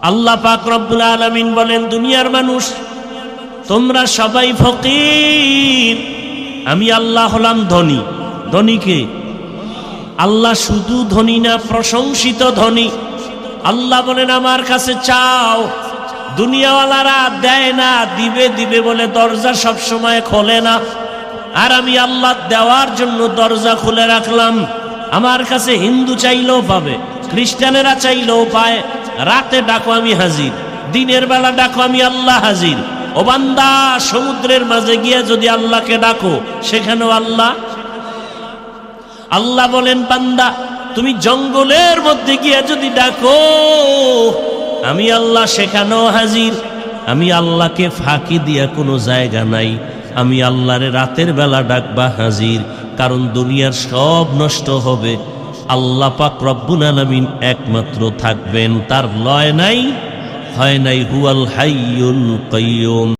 আল্লাহ পাক রব্বুল আলামিন বলেন, দুনিয়ার মানুষ তোমরা সবাই ফকির, আমি আল্লাহ হলাম ধনী। ধনীকে আল্লাহ শুধু ধনী না, প্রশংসিত ধনী। আল্লাহ বলেন আমার কাছে চাও। দুনিয়াওয়ালারা দেয় না, দিবে দিবে বলে দরজা সব সময় খোলে না, আর আমি আল্লাহ দেওয়ার জন্য দরজা খুলে রাখলাম। আমার কাছে হিন্দু চাইলেও পাবে, খ্রিস্টানেরা চাইলেও পায়। রাতে ডাকো আমি হাজির, দিনের বেলা ডাকো আমি আল্লাহ হাজির। ও বান্দা, সমুদ্রের মাঝে গিয়ে যদি আল্লাহকে ডাকো সেখানেও আল্লাহ। আল্লাহ বলেন বান্দা, তুমি জঙ্গলের মধ্যে গিয়ে যদি ডাকো আমি আল্লাহ সেখানেও হাজির। আমি আল্লাহকে ফাঁকি দিয়া কোনো জায়গা নাই। আমি আল্লাহরে রাতের বেলা ডাকবা হাজির, কারণ দুনিয়ার সব নষ্ট হবে, আল্লাহ পাক রব্বুল আলামিন একমাত্র থাকবেন। তার লয় নাই, হয় নাই। হুয়াল হাইয়ুল কাইয়ুম।